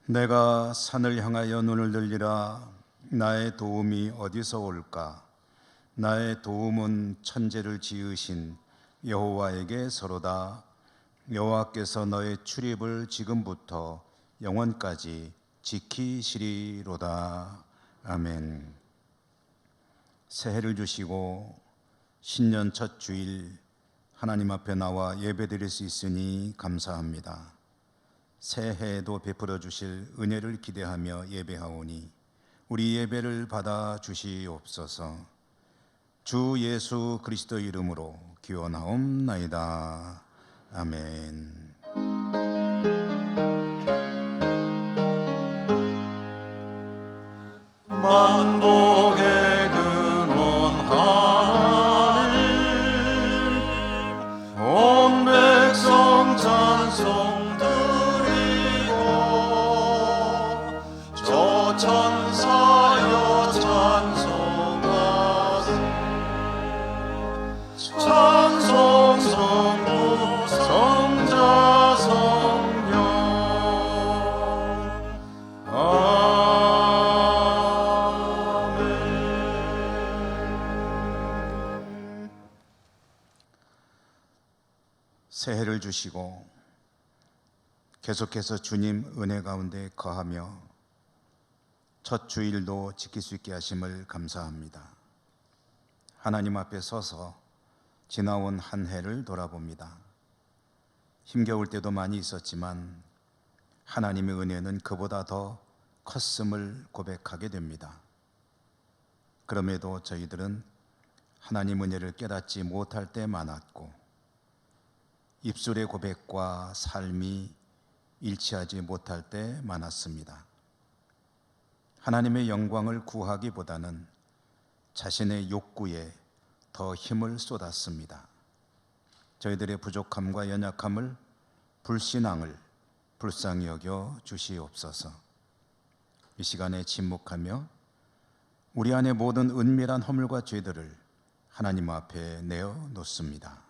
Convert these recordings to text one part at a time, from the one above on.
내가 산을 향하여 눈을 들리라. 나의 도움이 어디서 올까? 나의 도움은 천재를 지으신 여호와에게서로다. 여호와께서 너의 출입을 지금부터 영원까지 지키시리로다. 아멘. 새해를 주시고 신년 첫 주일 하나님 앞에 나와 예배드릴 수 있으니 감사합니다. 새해에도 베풀어 주실 은혜를 기대하며 예배하오니 우리 예배를 받아 주시옵소서. 주 예수 그리스도 이름으로 기원하옵나이다. 아멘. 만복의 근원 하나님, 온 백성 찬송 드리고, 저 천사여 찬송하세. 찬송 성부 성자 성령. 새해를 주시고 계속해서 주님 은혜 가운데 거하며 첫 주일도 지킬 수 있게 하심을 감사합니다. 하나님 앞에 서서 지나온 한 해를 돌아봅니다. 힘겨울 때도 많이 있었지만 하나님의 은혜는 그보다 더 컸음을 고백하게 됩니다. 그럼에도 저희들은 하나님 은혜를 깨닫지 못할 때 많았고, 입술의 고백과 삶이 일치하지 못할 때 많았습니다. 하나님의 영광을 구하기보다는 자신의 욕구에 더 힘을 쏟았습니다. 저희들의 부족함과 연약함을, 불신앙을 불쌍히 여겨 주시옵소서. 이 시간에 침묵하며 우리 안의 모든 은밀한 허물과 죄들을 하나님 앞에 내어 놓습니다.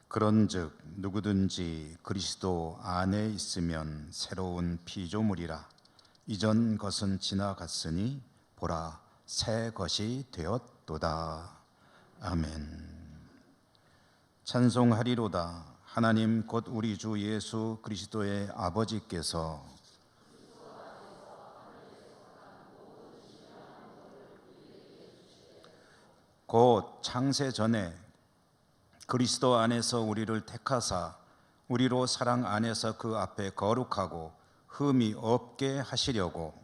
그런즉 누구든지 그리스도 안에 있으면 새로운 피조물이라. 이전 것은 지나갔으니 보라 새 것이 되었도다. 아멘. 찬송하리로다. 하나님 곧 우리 주 예수 그리스도의 아버지께서 곧 창세 전에 그리스도 안에서 우리를 택하사 우리로 사랑 안에서 그 앞에 거룩하고 흠이 없게 하시려고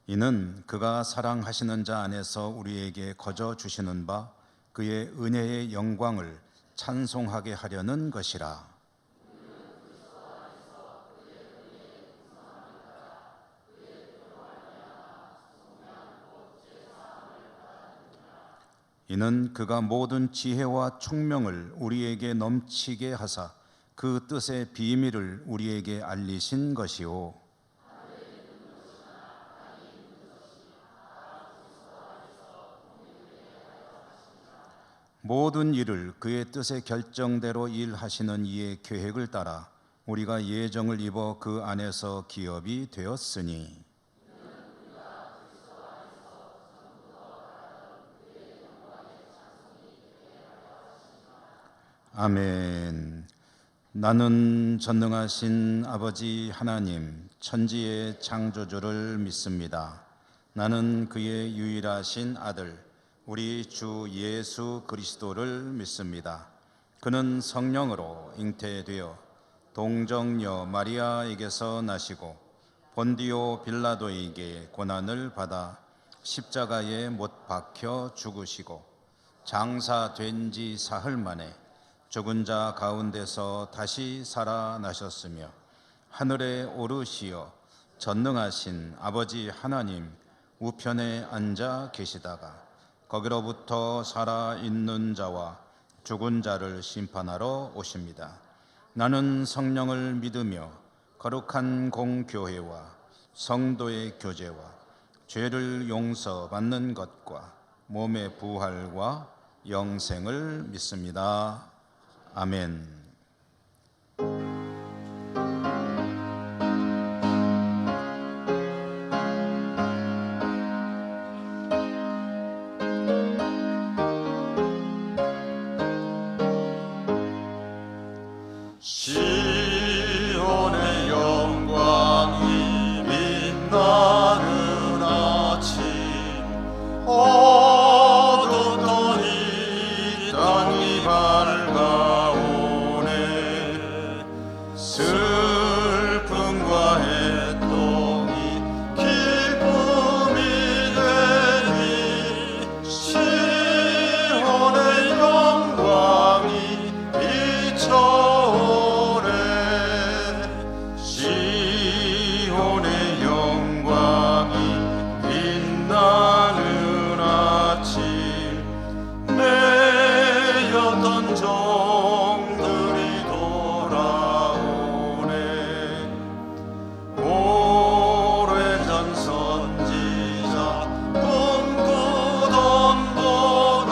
이는 그가 사랑하시는 자 안에서 우리에게 거저 주시는 바 그의 은혜의 영광을 찬송하게 하려는 것이라. 이는 그가 모든 지혜와 총명을 우리에게 넘치게 하사 그 뜻의 비밀을 우리에게 알리신 것이요. 모든 일을 그의 뜻의 결정대로 일하시는 이의 계획을 따라 우리가 예정을 입어 그 안에서 기업이 되었으니 아멘. 나는 전능하신 아버지 하나님 천지의 창조주를 믿습니다. 나는 그의 유일하신 아들 우리 주 예수 그리스도를 믿습니다. 그는 성령으로 잉태되어 동정녀 마리아에게서 나시고 본디오 빌라도에게 고난을 받아 십자가에 못 박혀 죽으시고 장사된 지 사흘 만에 죽은 자 가운데서 다시 살아나셨으며 하늘에 오르시어 전능하신 아버지 하나님 우편에 앉아 계시다가 거기로부터 살아있는 자와 죽은 자를 심판하러 오십니다. 나는 성령을 믿으며 거룩한 공교회와 성도의 교제와 죄를 용서받는 것과 몸의 부활과 영생을 믿습니다. 아멘. 시온의 영광이 빛나는 아침, 어둡던 이 땅이 밝아오네. 슬픔과 애통이 기쁨이 되니 시온의 영광이 비춰오네. 시온의 영광이 빛나는 아침, 매였던 종들이 돌아오네. 오래전 선지자 꿈꾸던 복을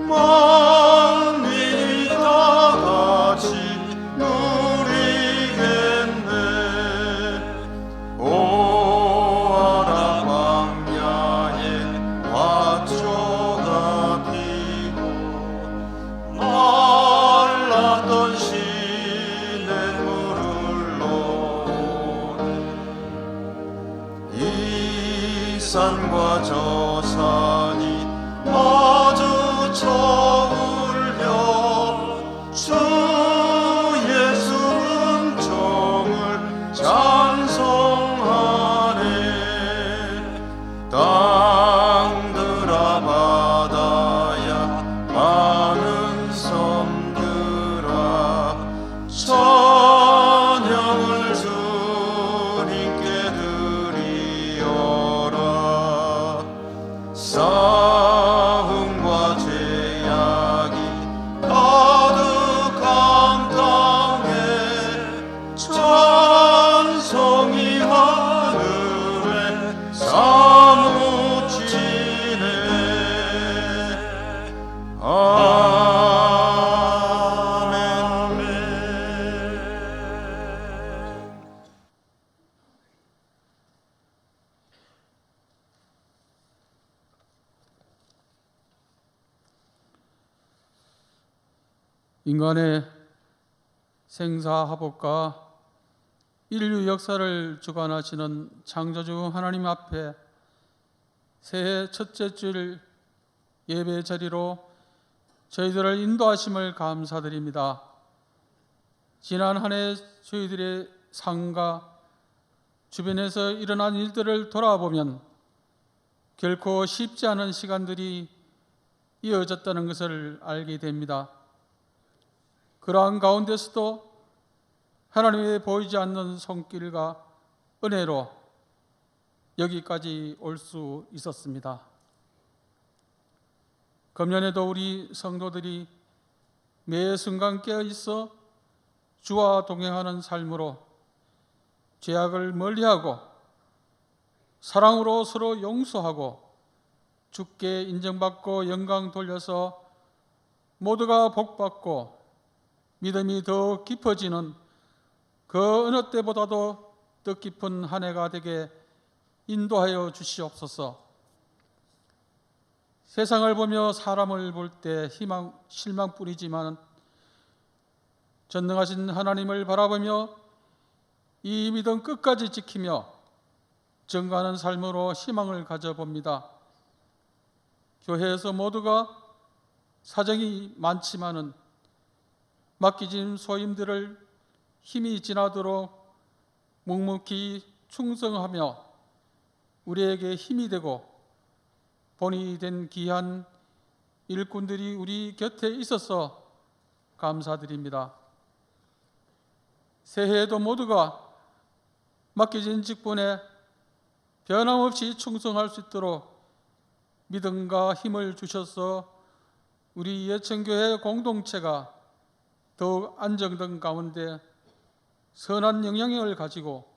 만민이 다 같이 누리겠네. 오아라 광야에 화초가 피고 말랐던 시냇물을 놓네. 이 산과 저 산이 마주쳐 울려 주 예수 은총을 찬송하네. 땅들아 바다야 많은 섬들아 찬양을 주님께 드리어라. 싸움과 죄악이 가득한 땅에 찬송이 하늘에 사무치네. 아멘. 인간의 생사화복과 인류 역사를 주관하시는 창조주 하나님 앞에 새해 첫째 줄 예배 자리로 저희들을 인도하심을 감사드립니다. 지난 한 해 저희들의 삶과 주변에서 일어난 일들을 돌아보면 결코 쉽지 않은 시간들이 이어졌다는 것을 알게 됩니다. 그러한 가운데서도 하나님의 보이지 않는 손길과 은혜로 여기까지 올 수 있었습니다. 금년에도 우리 성도들이 매 순간 깨어 있어 주와 동행하는 삶으로 죄악을 멀리하고 사랑으로 서로 용서하고 주께 인정받고 영광 돌려서 모두가 복받고 믿음이 더 깊어지는 그 어느 때보다도 뜻깊은 한 해가 되게 인도하여 주시옵소서. 세상을 보며 사람을 볼 때 실망뿐이지만 전능하신 하나님을 바라보며 이 믿음 끝까지 지키며 증거하는 삶으로 희망을 가져봅니다. 교회에서 모두가 사정이 많지만은 맡기진 소임들을 힘이 지나도록 묵묵히 충성하며 우리에게 힘이 되고 본이 된 귀한 일꾼들이 우리 곁에 있어서 감사드립니다. 새해에도 모두가 맡겨진 직분에 변함없이 충성할 수 있도록 믿음과 힘을 주셔서 우리 예천교회 공동체가 더욱 안정된 가운데 선한 영향력을 가지고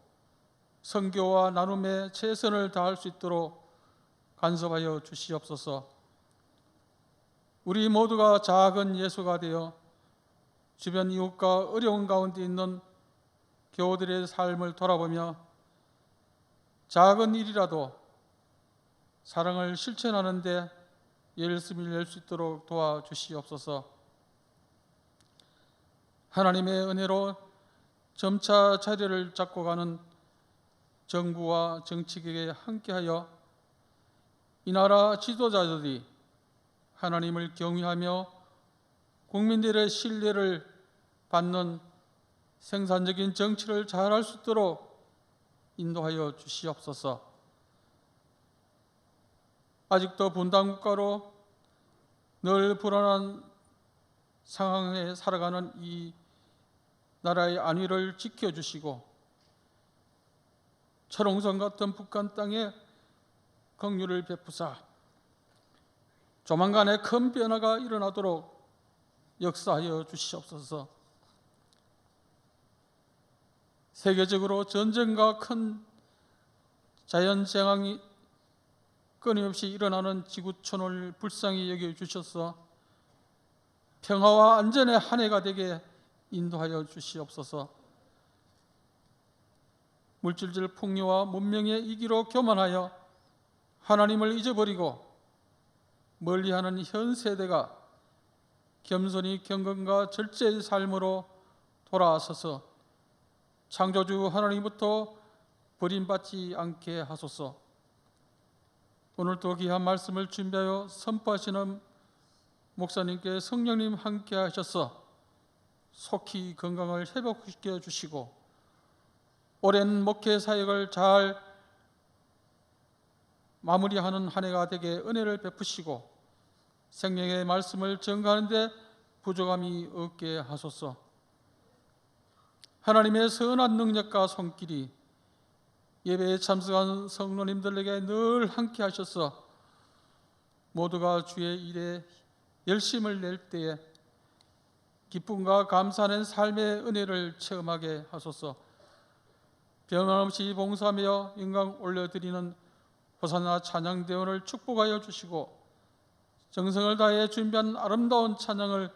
선교와 나눔에 최선을 다할 수 있도록 간섭하여 주시옵소서. 우리 모두가 작은 예수가 되어 주변 이웃과 어려운 가운데 있는 교우들의 삶을 돌아보며 작은 일이라도 사랑을 실천하는 데 열심히 낼 수 있도록 도와주시옵소서. 하나님의 은혜로 점차 자리를 잡고 가는 정부와 정치계에 함께하여 이 나라 지도자들이 하나님을 경외하며 국민들의 신뢰를 받는 생산적인 정치를 잘할 수 있도록 인도하여 주시옵소서. 아직도 분단국가로 늘 불안한 상황에 살아가는 이 나라의 안위를 지켜주시고 철옹성 같은 북한 땅에 긍휼을 베푸사 조만간에 큰 변화가 일어나도록 역사하여 주시옵소서. 세계적으로 전쟁과 큰 자연재앙이 끊임없이 일어나는 지구촌을 불쌍히 여겨주셔서 평화와 안전의 한 해가 되게 인도하여 주시옵소서. 물질적 풍요와 문명의 이기로 교만하여 하나님을 잊어버리고 멀리하는 현 세대가 겸손히 경건과 절제의 삶으로 돌아서서 창조주 하나님부터 버림받지 않게 하소서. 오늘도 귀한 말씀을 준비하여 선포하시는 목사님께 성령님 함께 하셔서 속히 건강을 회복시켜 주시고 오랜 목회 사역을 잘 마무리하는 한 해가 되게 은혜를 베푸시고 생명의 말씀을 전가하는 데 부족함이 없게 하소서. 하나님의 선한 능력과 손길이 예배에 참석한 성도님들에게 늘 함께 하셔서 모두가 주의 일에 열심을 낼 때에 기쁨과 감사하는 삶의 은혜를 체험하게 하소서. 변함없이 봉사하며 영광 올려드리는 호산나 찬양대원을 축복하여 주시고 정성을 다해 준비한 아름다운 찬양을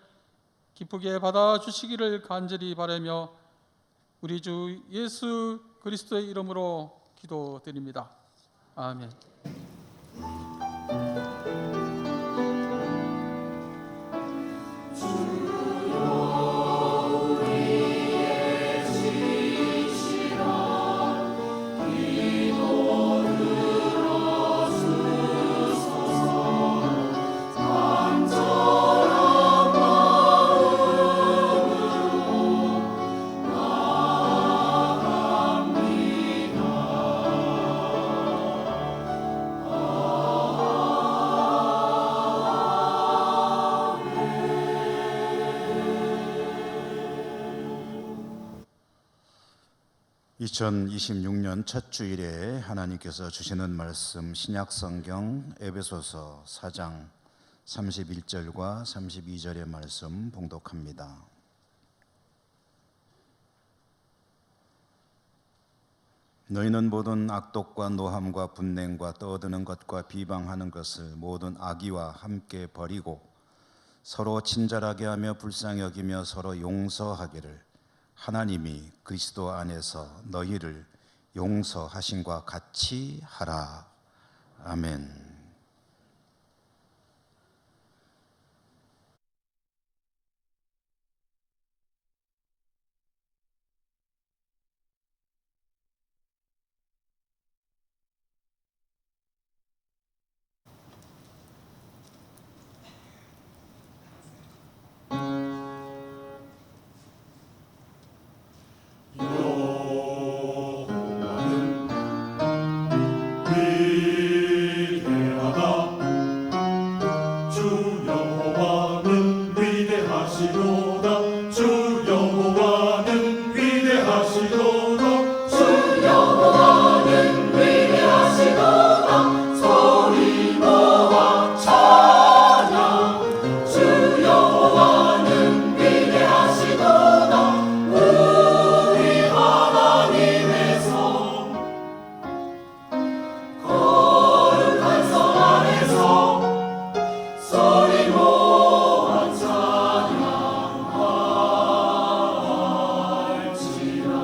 기쁘게 받아주시기를 간절히 바라며 우리 주 예수 그리스도의 이름으로 기도드립니다. 아멘. (2026년) 첫 주일에 하나님께서 주시는 말씀 신약성경 에베소서 4장 31절과 32절의 말씀 봉독합니다. 너희는 모든 악독과 노함과 분냉과 떠드는 것과 비방하는 것을 모든 악의와 함께 버리고 서로 친절하게 하며 불쌍히 여기며 서로 용서하기를 하나님이 그리스도 안에서 너희를 용서하신과 같이 하라. 아멘. 위대하다 주 여호와는 위대하시도다 주 여호와는 위대하시도다 주 여호와는 위대하시도다 소리 모아 찬양 주 여호와는 위대하시도다 우리 하나님의 성 거룩한 성 안에서 소리 모아 찬양할지라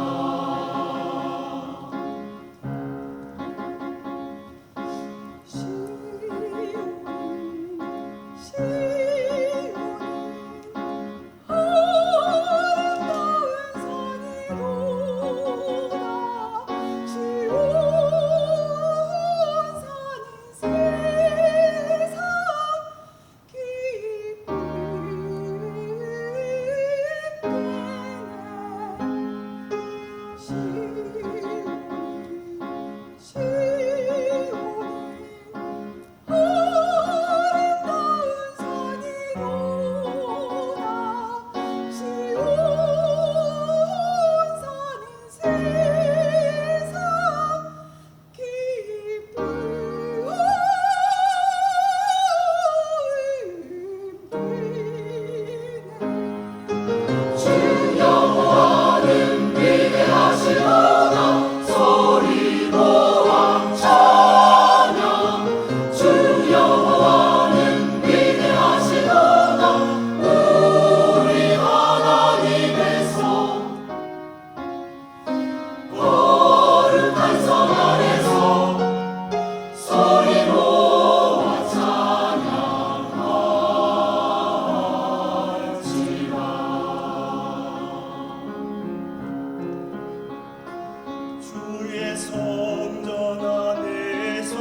주의 성전 안에서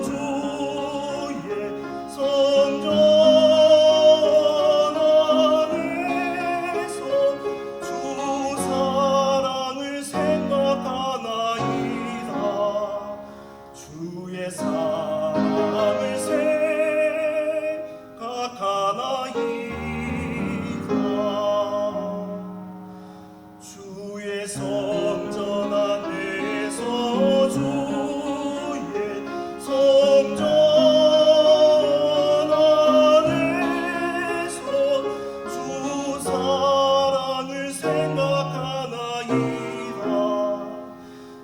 주의 성전 안에서 주 사랑을 생각하나이다 주의 사랑을 생각하나이다 주의 성전 안에서 주의 성전 안에서 주 사랑을 생각하나이다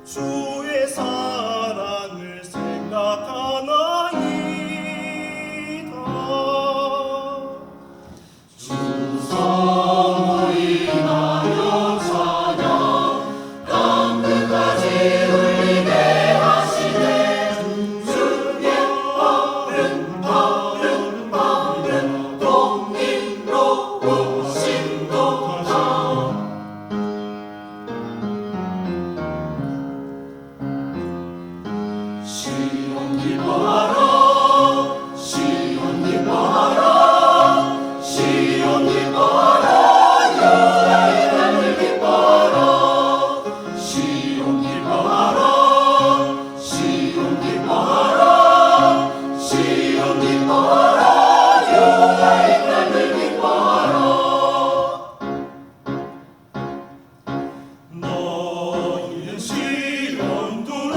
주의 사랑을 생각하나이다 주 성을 인하여 찬양 땅 끝까지 울리게 하시네 주의 바른 독립로 오신도다 시온 기뻐하라 시온 기뻐하라 시온 기뻐하라 여호와의 땅을 기뻐하라 시온 기뻐하라 시온 기뻐하라 시온 기뻐하라 여호와의 땅을 기뻐하라 너희는 시온 두루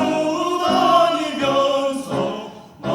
다니면서 나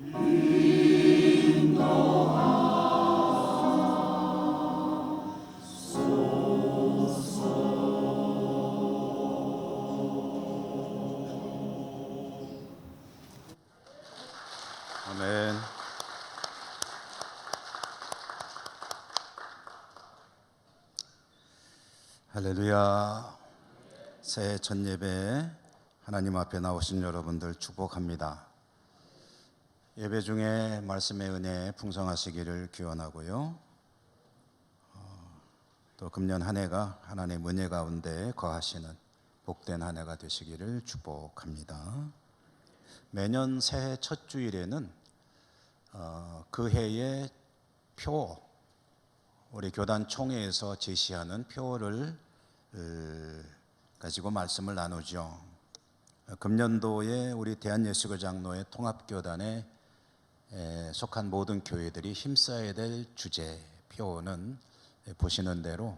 아멘. 할렐루야. 새해 첫 예배 하나님 앞에 나오신 여러분들 축복합니다. 예배 중에 말씀의 은혜 풍성하시기를 기원하고요. 또 금년 한 해가 하나님의 은혜 가운데 거하시는 복된 한 해가 되시기를 축복합니다. 매년 새해 첫 주일에는 그 해의 표, 우리 교단 총회에서 제시하는 표를 가지고 말씀을 나누죠. 금년도에 우리 대한예수교 장로회 통합교단에 속한 모든 교회들이 힘써야 될 주제 표는 보시는 대로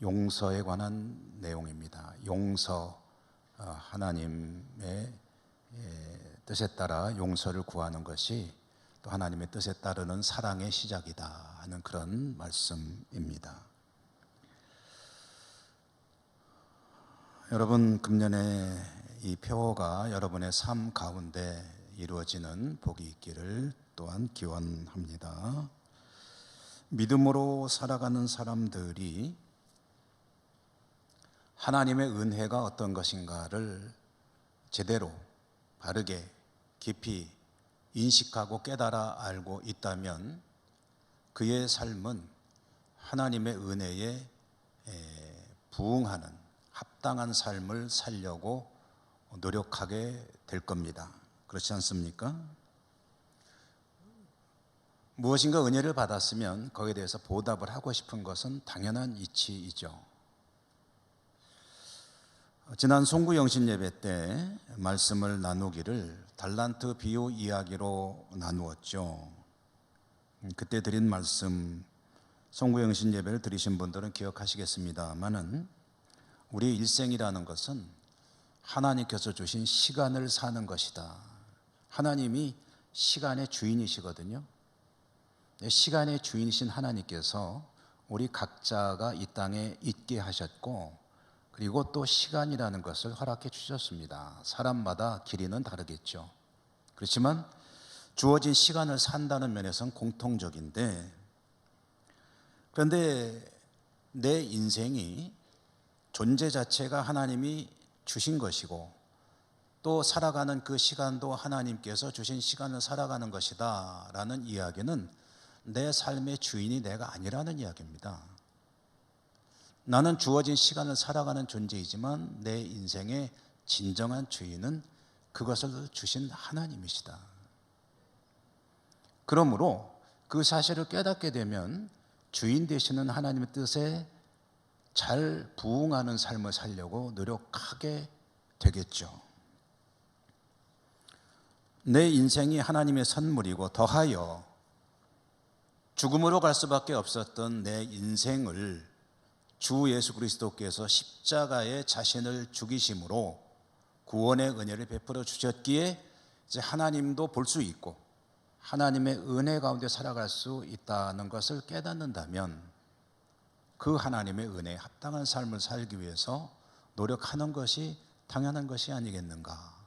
용서에 관한 내용입니다. 용서, 하나님의 뜻에 따라 용서를 구하는 것이 또 하나님의 뜻에 따르는 사랑의 시작이다 하는 그런 말씀입니다. 여러분, 금년에 이 표가 여러분의 삶 가운데 이루어지는 복이 있기를 또한 기원합니다. 믿음으로 살아가는 사람들이 하나님의 은혜가 어떤 것인가를 제대로 바르게 깊이 인식하고 깨달아 알고 있다면 그의 삶은 하나님의 은혜에 부응하는 합당한 삶을 살려고 노력하게 될 겁니다. 그렇지 않습니까? 무엇인가 은혜를 받았으면 거기에 대해서 보답을 하고 싶은 것은 당연한 이치이죠. 지난 송구영신 예배 때 말씀을 나누기를 달란트 비유 이야기로 나누었죠. 그때 드린 말씀, 송구영신 예배를 들으신 분들은 기억하시겠습니다마는 우리의 일생이라는 것은 하나님께서 주신 시간을 사는 것이다. 하나님이 시간의 주인이시거든요. 시간의 주인이신 하나님께서 우리 각자가 이 땅에 있게 하셨고, 그리고 또 시간이라는 것을 허락해 주셨습니다. 사람마다 길이는 다르겠죠. 그렇지만 주어진 시간을 산다는 면에서는 공통적인데, 그런데 내 인생이 존재 자체가 하나님이 주신 것이고 또 살아가는 그 시간도 하나님께서 주신 시간을 살아가는 것이다 라는 이야기는 내 삶의 주인이 내가 아니라는 이야기입니다. 나는 주어진 시간을 살아가는 존재이지만 내 인생의 진정한 주인은 그것을 주신 하나님이시다. 그러므로 그 사실을 깨닫게 되면 주인 되시는 하나님의 뜻에 잘 부응하는 삶을 살려고 노력하게 되겠죠. 내 인생이 하나님의 선물이고 더하여 죽음으로 갈 수밖에 없었던 내 인생을 주 예수 그리스도께서 십자가에 자신을 죽이심으로 구원의 은혜를 베풀어 주셨기에 이제 하나님도 볼 수 있고 하나님의 은혜 가운데 살아갈 수 있다는 것을 깨닫는다면 그 하나님의 은혜에 합당한 삶을 살기 위해서 노력하는 것이 당연한 것이 아니겠는가.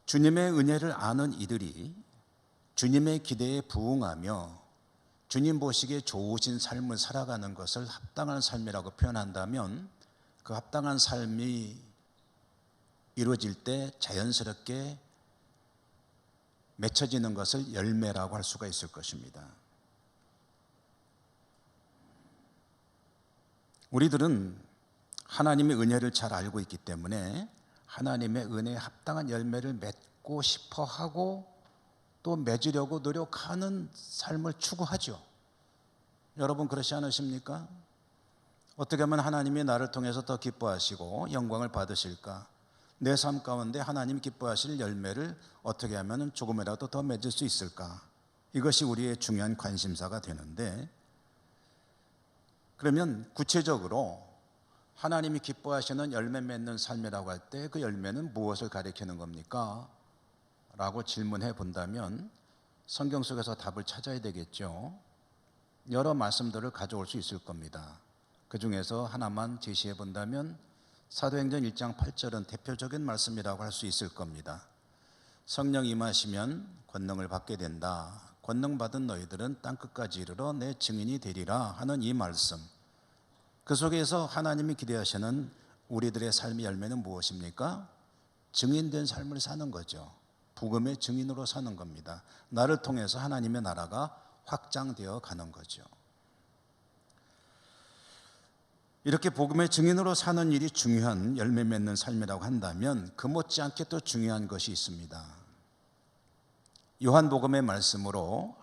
주님의 은혜를 아는 이들이 주님의 기대에 부응하며 주님 보시기에 좋으신 삶을 살아가는 것을 합당한 삶이라고 표현한다면 그 합당한 삶이 이루어질 때 자연스럽게 맺혀지는 것을 열매라고 할 수가 있을 것입니다. 우리들은 하나님의 은혜를 잘 알고 있기 때문에 하나님의 은혜에 합당한 열매를 맺고 싶어 하고 또 맺으려고 노력하는 삶을 추구하죠. 여러분 그렇지 않으십니까? 어떻게 하면 하나님이 나를 통해서 더 기뻐하시고 영광을 받으실까? 내 삶 가운데 하나님 기뻐하실 열매를 어떻게 하면 조금이라도 더 맺을 수 있을까? 이것이 우리의 중요한 관심사가 되는데, 그러면 구체적으로 하나님이 기뻐하시는 열매 맺는 삶이라고 할 때 그 열매는 무엇을 가리키는 겁니까? 라고 질문해 본다면 성경 속에서 답을 찾아야 되겠죠. 여러 말씀들을 가져올 수 있을 겁니다. 그 중에서 하나만 제시해 본다면 사도행전 1장 8절은 대표적인 말씀이라고 할 수 있을 겁니다. 성령 임하시면 권능을 받게 된다. 권능 받은 너희들은 땅끝까지 이르러 내 증인이 되리라 하는 이 말씀. 그 속에서 하나님이 기대하시는 우리들의 삶의 열매는 무엇입니까? 증인된 삶을 사는 거죠. 복음의 증인으로 사는 겁니다. 나를 통해서 하나님의 나라가 확장되어 가는 거죠. 이렇게 복음의 증인으로 사는 일이 중요한 열매 맺는 삶이라고 한다면 그 못지않게 또 중요한 것이 있습니다. 요한복음의 말씀으로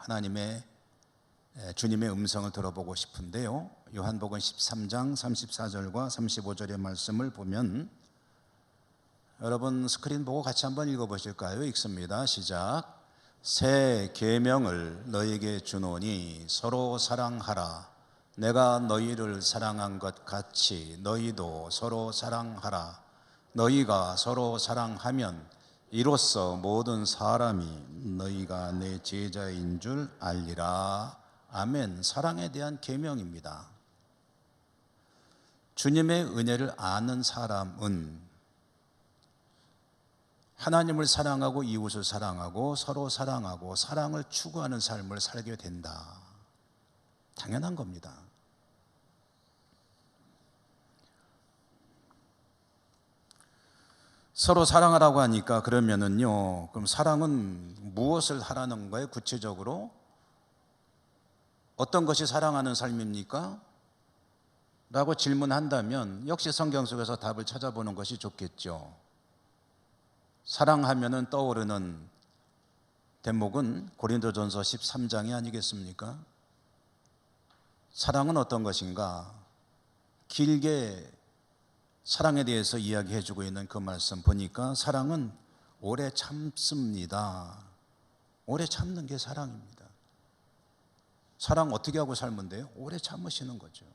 주님의 음성을 들어보고 싶은데요. 요한복음 13장 34절과 35절의 말씀을 보면 여러분 스크린 보고 같이 한번 읽어보실까요? 읽습니다. 시작. 새 계명을 너희에게 주노니 서로 사랑하라. 내가 너희를 사랑한 것 같이 너희도 서로 사랑하라. 너희가 서로 사랑하면 이로써 모든 사람이 너희가 내 제자인 줄 알리라. 아멘. 사랑에 대한 계명입니다. 주님의 은혜를 아는 사람은 하나님을 사랑하고 이웃을 사랑하고 서로 사랑하고 사랑을 추구하는 삶을 살게 된다. 당연한 겁니다. 서로 사랑하라고 하니까 그러면은요, 그럼 사랑은 무엇을 하라는 거예요? 구체적으로 어떤 것이 사랑하는 삶입니까? 라고 질문한다면 역시 성경 속에서 답을 찾아보는 것이 좋겠죠. 사랑하면은 떠오르는 대목은 고린도전서 13장이 아니겠습니까? 사랑은 어떤 것인가? 길게 사랑에 대해서 이야기해 주고 있는 그 말씀 보니까 사랑은 오래 참습니다. 오래 참는 게 사랑입니다. 사랑 어떻게 하고 살면 돼요? 오래 참으시는 거죠.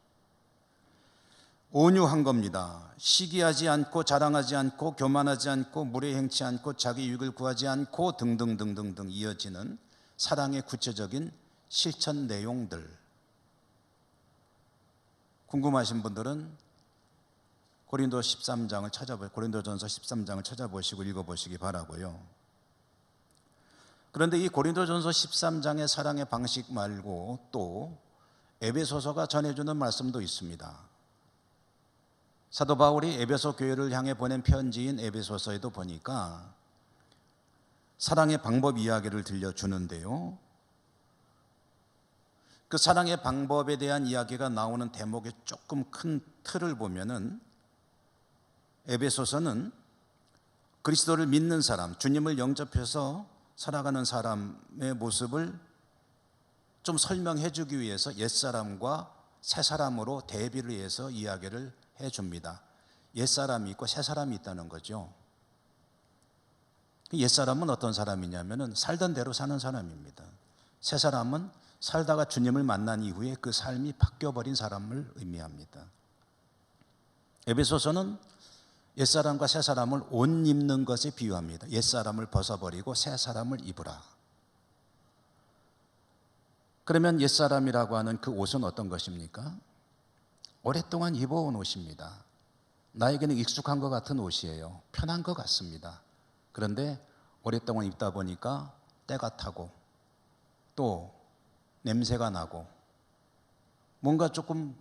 온유한 겁니다. 시기하지 않고 자랑하지 않고 교만하지 않고 무례 행치 않고 자기 유익을 구하지 않고 등등등등등 이어지는 사랑의 구체적인 실천 내용들. 궁금하신 분들은 고린도전서 13장을 찾아보시고 읽어보시기 바라고요. 그런데 이 고린도전서 13장의 사랑의 방식 말고 또 에베소서가 전해주는 말씀도 있습니다. 사도 바울이 에베소 교회를 향해 보낸 편지인 에베소서에도 보니까 사랑의 방법 이야기를 들려주는데요. 그 사랑의 방법에 대한 이야기가 나오는 대목의 조금 큰 틀을 보면은 에베소서는 그리스도를 믿는 사람, 주님을 영접해서 살아가는 사람의 모습을 좀 설명해 주기 위해서 옛사람과 새사람으로 대비를 해서 이야기를 해줍니다. 옛사람이 있고 새사람이 있다는 거죠. 옛사람은 어떤 사람이냐면은 살던 대로 사는 사람입니다. 새사람은 살다가 주님을 만난 이후에 그 삶이 바뀌어버린 사람을 의미합니다. 에베소서는 옛사람과 새사람을 옷 입는 것에 비유합니다. 옛사람을 벗어버리고 새사람을 입으라. 그러면 옛사람이라고 하는 그 옷은 어떤 것입니까? 오랫동안 입어온 옷입니다. 나에게는 익숙한 것 같은 옷이에요. 편한 것 같습니다. 그런데 오랫동안 입다 보니까 때가 타고 또 냄새가 나고 뭔가 조금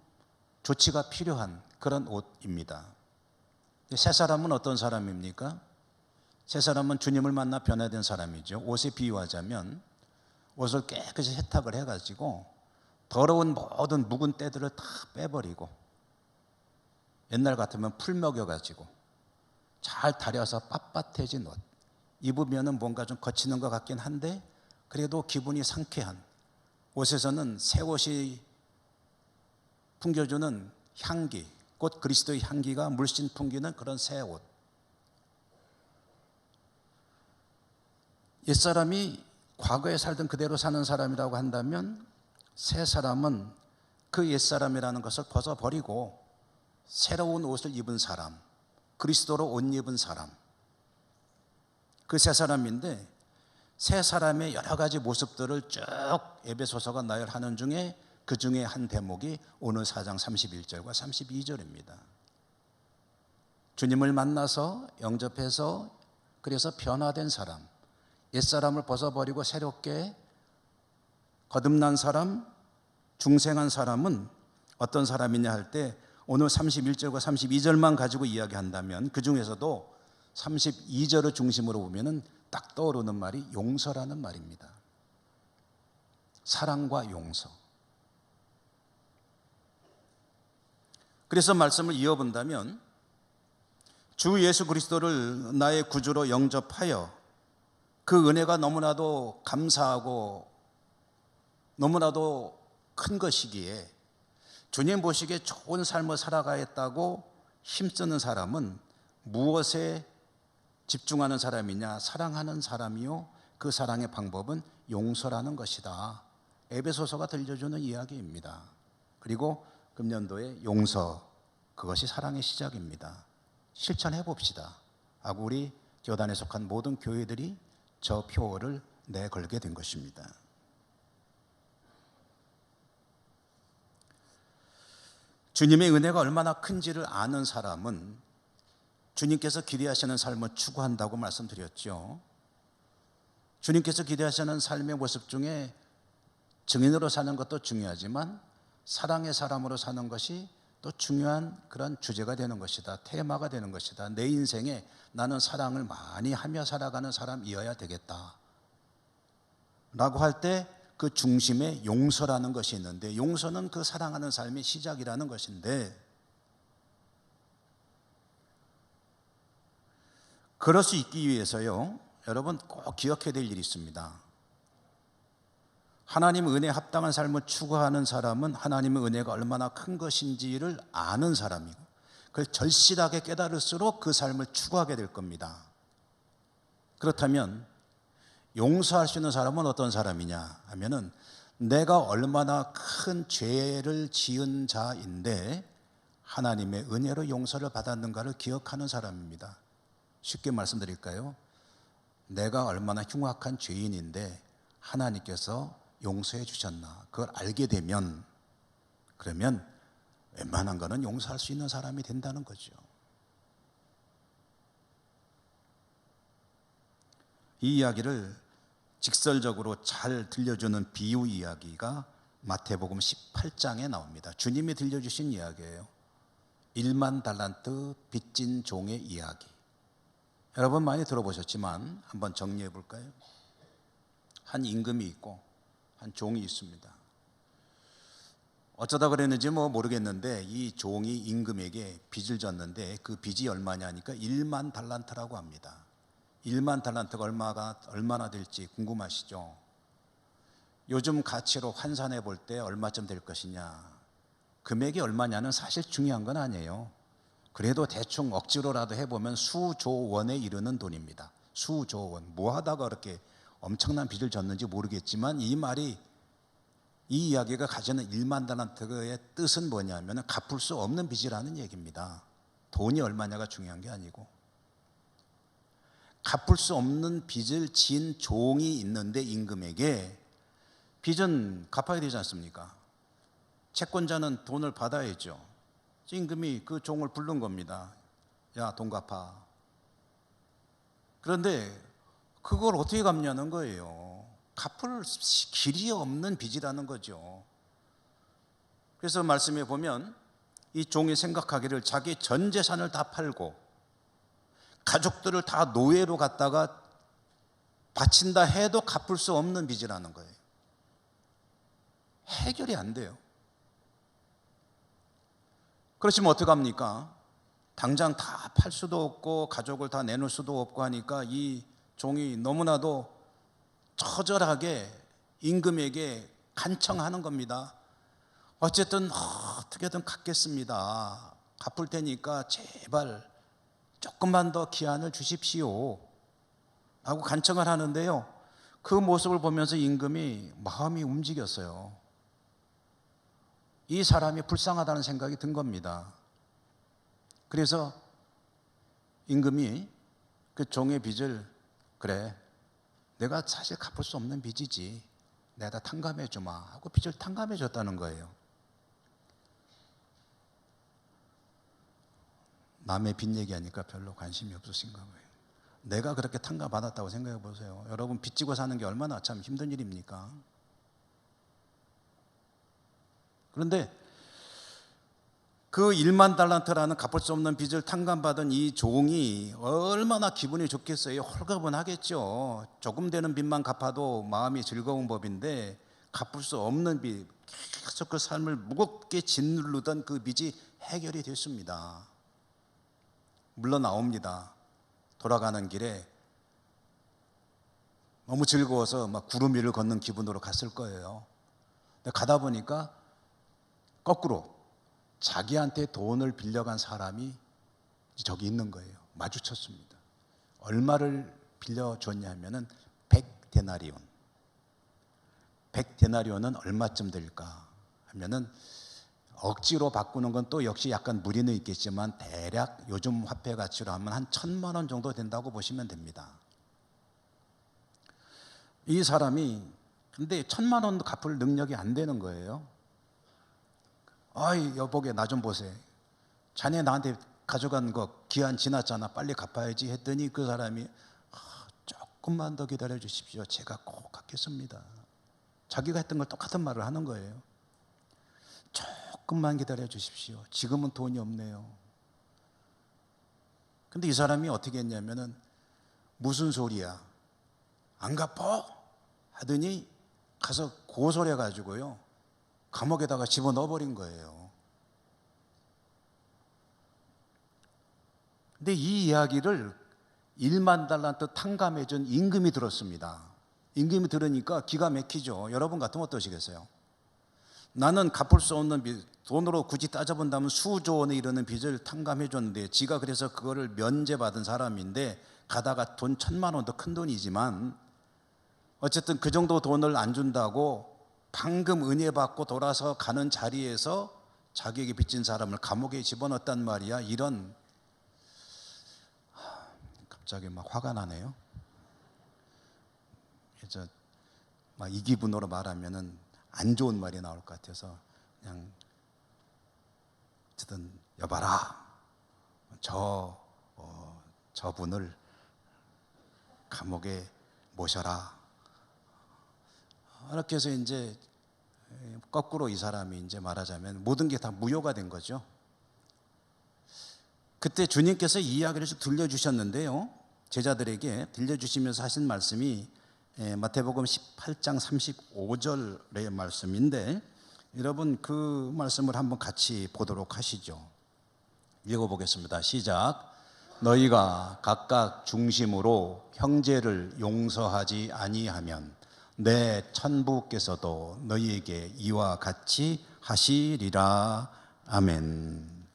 조치가 필요한 그런 옷입니다. 새 사람은 어떤 사람입니까? 새 사람은 주님을 만나 변화된 사람이죠. 옷에 비유하자면 옷을 깨끗이 세탁을 해가지고 더러운 모든 묵은 때들을 다 빼버리고 옛날 같으면 풀 먹여가지고 잘 다려서 빳빳해진 옷 입으면 뭔가 좀 거치는 것 같긴 한데 그래도 기분이 상쾌한 옷에서는 새 옷이 풍겨주는 향기, 곧 그리스도의 향기가 물씬 풍기는 그런 새 옷. 옛사람이 과거에 살던 그대로 사는 사람이라고 한다면 새 사람은 그 옛사람이라는 것을 벗어버리고 새로운 옷을 입은 사람, 그리스도로 옷 입은 사람, 그 새 사람인데 세 사람의 여러 가지 모습들을 쭉 에베소서가 나열하는 중에 그 중에 한 대목이 오늘 4장 31절과 32절입니다. 주님을 만나서 영접해서 그래서 변화된 사람, 옛사람을 벗어버리고 새롭게 거듭난 사람, 중생한 사람은 어떤 사람이냐 할 때 오늘 31절과 32절만 가지고 이야기한다면 그 중에서도 32절을 중심으로 보면은 딱 떠오르는 말이 용서라는 말입니다. 사랑과 용서. 그래서 말씀을 이어본다면 주 예수 그리스도를 나의 구주로 영접하여 그 은혜가 너무나도 감사하고 너무나도 큰 것이기에 주님 보시기에 좋은 삶을 살아가겠다고 힘쓰는 사람은 무엇에 집중하는 사람이냐? 사랑하는 사람이요. 그 사랑의 방법은 용서라는 것이다. 에베소서가 들려주는 이야기입니다. 그리고 금년도에 용서, 그것이 사랑의 시작입니다. 실천해 봅시다 하고 우리 교단에 속한 모든 교회들이 저 표어를 내걸게 된 것입니다. 주님의 은혜가 얼마나 큰지를 아는 사람은 주님께서 기대하시는 삶을 추구한다고 말씀드렸죠. 주님께서 기대하시는 삶의 모습 중에 증인으로 사는 것도 중요하지만 사랑의 사람으로 사는 것이 또 중요한 그런 주제가 되는 것이다. 테마가 되는 것이다. 내 인생에 나는 사랑을 많이 하며 살아가는 사람이어야 되겠다 라고 할 때 그 중심에 용서라는 것이 있는데, 용서는 그 사랑하는 삶의 시작이라는 것인데, 그럴 수 있기 위해서요, 여러분 꼭 기억해야 될 일이 있습니다. 하나님 은혜에 합당한 삶을 추구하는 사람은 하나님의 은혜가 얼마나 큰 것인지를 아는 사람이고 그걸 절실하게 깨달을수록 그 삶을 추구하게 될 겁니다. 그렇다면 용서할 수 있는 사람은 어떤 사람이냐 하면은 내가 얼마나 큰 죄를 지은 자인데 하나님의 은혜로 용서를 받았는가를 기억하는 사람입니다. 쉽게 말씀드릴까요? 내가 얼마나 흉악한 죄인인데 하나님께서 용서해 주셨나, 그걸 알게 되면 그러면 웬만한 거는 용서할 수 있는 사람이 된다는 거죠. 이 이야기를 직설적으로 잘 들려주는 비유 이야기가 마태복음 18장에 나옵니다. 주님이 들려주신 이야기예요. 1만 달란트 빚진 종의 이야기. 여러분 많이 들어보셨지만 한번 정리해 볼까요? 한 임금이 있고 한 종이 있습니다. 어쩌다 그랬는지 모르겠는데 이 종이 임금에게 빚을 졌는데 그 빚이 얼마냐 하니까 1만 달란트라고 합니다. 1만 달란트가 얼마나 될지 궁금하시죠? 요즘 가치로 환산해 볼 때 얼마쯤 될 것이냐, 금액이 얼마냐는 사실 중요한 건 아니에요. 그래도 대충 억지로라도 해보면 수조 원에 이르는 돈입니다. 수조 원. 뭐 하다가 그렇게 엄청난 빚을 졌는지 모르겠지만 이 이야기가 가지는 1만 달란트의 뜻은 뭐냐면 갚을 수 없는 빚이라는 얘기입니다. 돈이 얼마냐가 중요한 게 아니고 갚을 수 없는 빚을 진 종이 있는데 임금에게 빚은 갚아야 되지 않습니까? 채권자는 돈을 받아야죠. 임금이 그 종을 부른 겁니다. 야, 돈 갚아. 그런데 그걸 어떻게 갚냐는 거예요. 갚을 길이 없는 빚이라는 거죠. 그래서 말씀에 보면 이 종이 생각하기를 자기 전 재산을 다 팔고 가족들을 다 노예로 갖다가 바친다 해도 갚을 수 없는 빚이라는 거예요. 해결이 안 돼요. 그렇지만 어떡합니까? 당장 다 팔 수도 없고 가족을 다 내놓을 수도 없고 하니까 이 종이 너무나도 처절하게 임금에게 간청하는 겁니다. 어쨌든 어떻게든 갚겠습니다. 갚을 테니까 제발 조금만 더 기한을 주십시오 하고 간청을 하는데요, 그 모습을 보면서 임금이 마음이 움직였어요. 이 사람이 불쌍하다는 생각이 든 겁니다. 그래서 임금이 그 종의 빚을 그래 내가 사실 갚을 수 없는 빚이지, 내가 다 탕감해 주마 하고 빚을 탕감해 줬다는 거예요. 남의 빚 얘기하니까 별로 관심이 없으신가 봐요. 내가 그렇게 탕감받았다고 생각해 보세요. 여러분, 빚 지고 사는 게 얼마나 참 힘든 일입니까? 그런데 그 1만 달란트라는 갚을 수 없는 빚을 탕감받은 이 종이 얼마나 기분이 좋겠어요. 홀가분하겠죠. 조금 되는 빚만 갚아도 마음이 즐거운 법인데, 갚을 수 없는 빚, 계속 그 삶을 무겁게 짓누르던 그 빚이 해결이 됐습니다. 물러나옵니다. 돌아가는 길에 너무 즐거워서 막 구름 위를 걷는 기분으로 갔을 거예요. 근데 가다 보니까 거꾸로 자기한테 돈을 빌려간 사람이 저기 있는 거예요. 마주쳤습니다. 얼마를 빌려줬냐 하면은 100데나리온. 100데나리온은 얼마쯤 될까 하면은, 억지로 바꾸는 건 또 역시 약간 무리는 있겠지만 대략 요즘 화폐 가치로 하면 한 1,000만 원 정도 된다고 보시면 됩니다. 이 사람이 근데 1,000만 원도 갚을 능력이 안 되는 거예요. 아이, 여보게 나 좀 보세요. 자네 나한테 가져간 거 기한 지났잖아. 빨리 갚아야지 했더니 그 사람이 조금만 더 기다려 주십시오. 제가 꼭 갚겠습니다. 자기가 했던 걸 똑같은 말을 하는 거예요. 조금만 기다려 주십시오. 지금은 돈이 없네요. 근데 이 사람이 어떻게 했냐면은, 무슨 소리야, 안 갚어? 하더니 가서 고소해 가지고요, 감옥에다가 집어넣어버린 거예요. 근데 이 이야기를 1만 달란트 탕감해준 임금이 들었습니다. 임금이 들으니까 기가 막히죠. 여러분 같으면 어떠시겠어요? 나는 갚을 수 없는 빚, 돈으로 굳이 따져본다면 수조 원에 이르는 빚을 탕감해 줬는데, 지가 그래서 그거를 면제받은 사람인데, 가다가 돈 1,000만 원도 큰 돈이지만 어쨌든 그 정도 돈을 안 준다고 방금 은혜 받고 돌아서 가는 자리에서 자기에게 빚진 사람을 감옥에 집어넣었단 말이야. 이런, 갑자기 막 화가 나네요. 그래서 막 이 기분으로 말하면은 안 좋은 말이 나올 것 같아서 그냥, 어쨌든 여봐라, 저분을 감옥에 모셔라. 이렇게 해서 이제 거꾸로 이 사람이 이제 말하자면 모든 게 다 무효가 된 거죠. 그때 주님께서 이 이야기를 쭉 들려주셨는데요, 제자들에게 들려주시면서 하신 말씀이 마태복음 18장 35절의 말씀인데, 여러분 그 말씀을 한번 같이 보도록 하시죠. 읽어보겠습니다. 시작. 너희가 각각 중심으로 형제를 용서하지 아니하면 내 천부께서도 너희에게 이와 같이 하시리라. 아멘.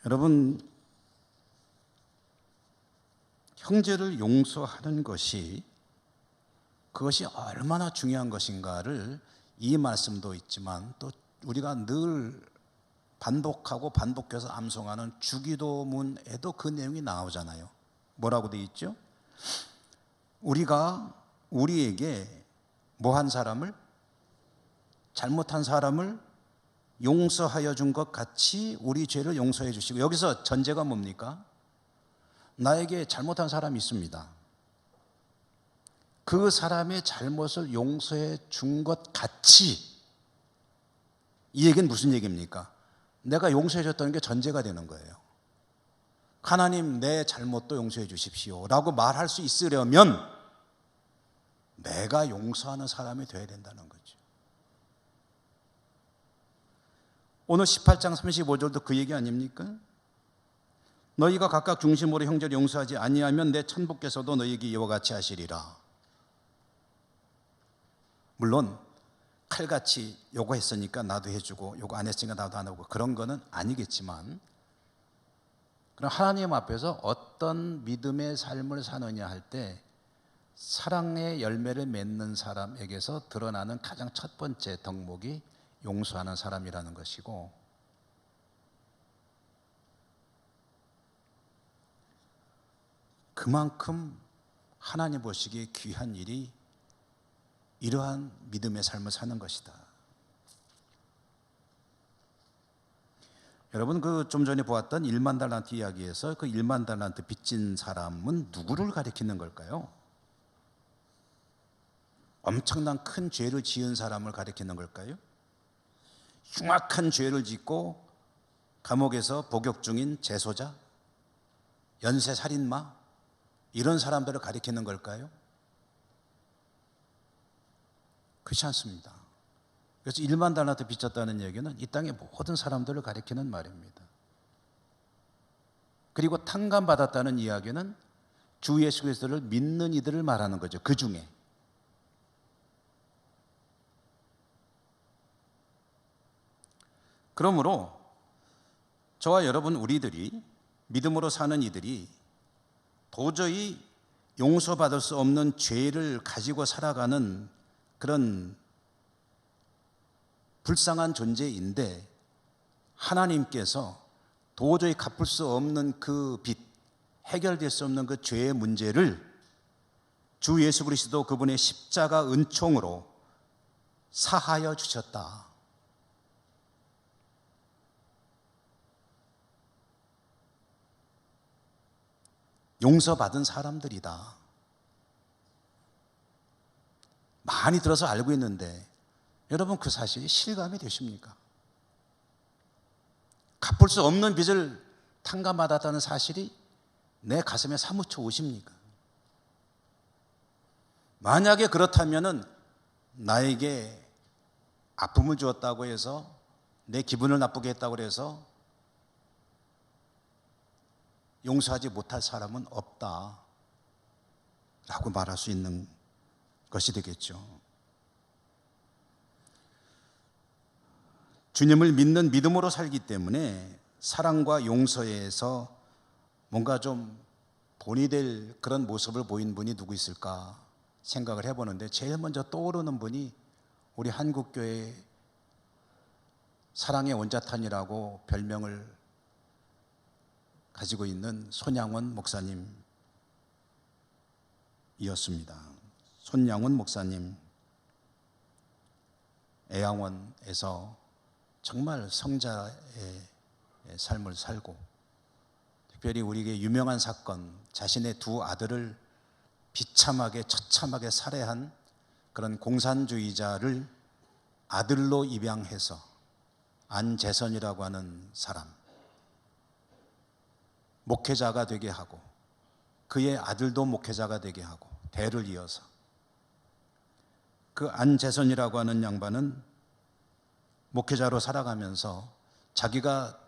여러분, 형제를 용서하는 것이, 그것이 얼마나 중요한 것인가를 이 말씀도 있지만 또 우리가 늘 반복하고 반복해서 암송하는 주기도문에도 그 내용이 나오잖아요. 뭐라고 되어 있죠? 우리가 우리에게 뭐한 사람을, 잘못한 사람을 용서하여 준 것 같이 우리 죄를 용서해 주시고, 여기서 전제가 뭡니까? 나에게 잘못한 사람이 있습니다. 그 사람의 잘못을 용서해 준 것 같이, 이 얘기는 무슨 얘기입니까? 내가 용서해 줬다는 게 전제가 되는 거예요. 하나님, 내 잘못도 용서해 주십시오 라고 말할 수 있으려면 내가 용서하는 사람이 되어야 된다는 거죠. 오늘 18장 35절도 그 얘기 아닙니까? 너희가 각각 중심으로 형제를 용서하지 아니하면 내 천부께서도 너희에게 이와 같이 하시리라. 물론 칼같이 요거 했으니까 나도 해주고, 요거 안 했으니까 나도 안 하고, 그런 거는 아니겠지만, 그럼 하나님 앞에서 어떤 믿음의 삶을 사느냐 할 때, 사랑의 열매를 맺는 사람에게서 드러나는 가장 첫 번째 덕목이 용서하는 사람이라는 것이고, 그만큼 하나님 보시기에 귀한 일이 이러한 믿음의 삶을 사는 것이다. 여러분, 그 좀 전에 보았던 1만 달란트 이야기에서 그 1만 달란트 빚진 사람은 누구를 가리키는 걸까요? 엄청난 큰 죄를 지은 사람을 가리키는 걸까요? 흉악한 죄를 짓고 감옥에서 복역 중인 재소자, 연쇄살인마, 이런 사람들을 가리키는 걸까요? 그렇지 않습니다. 그래서 1만 달란트 빚졌다는 얘기는 이 땅의 모든 사람들을 가리키는 말입니다. 그리고 탕감받았다는 이야기는 주 예수 그리스도를 믿는 이들을 말하는 거죠. 그 중에. 그러므로 저와 여러분 우리들이 믿음으로 사는 이들이 도저히 용서받을 수 없는 죄를 가지고 살아가는 그런 불쌍한 존재인데 하나님께서 도저히 갚을 수 없는 그 빚, 해결될 수 없는 그 죄의 문제를 주 예수 그리스도 그분의 십자가 은총으로 사하여 주셨다. 용서받은 사람들이다. 많이 들어서 알고 있는데 여러분 그 사실이 실감이 되십니까? 갚을 수 없는 빚을 탕감받았다는 사실이 내 가슴에 사무쳐 오십니까? 만약에 그렇다면은 나에게 아픔을 주었다고 해서 내 기분을 나쁘게 했다고 해서 용서하지 못할 사람은 없다 라고 말할 수 있는 것이 되겠죠. 주님을 믿는 믿음으로 살기 때문에 사랑과 용서에서 뭔가 좀 본이 될 그런 모습을 보인 분이 누구 있을까 생각을 해보는데 제일 먼저 떠오르는 분이 우리 한국교회 사랑의 원자탄이라고 별명을 가지고 있는 손양원 목사님이었습니다. 손양원 목사님, 애양원에서 정말 성자의 삶을 살고 특별히 우리에게 유명한 사건, 자신의 두 아들을 비참하게 처참하게 살해한 그런 공산주의자를 아들로 입양해서 안재선이라고 하는 사람, 목회자가 되게 하고 그의 아들도 목회자가 되게 하고 대를 이어서 그 안재선이라고 하는 양반은 목회자로 살아가면서 자기가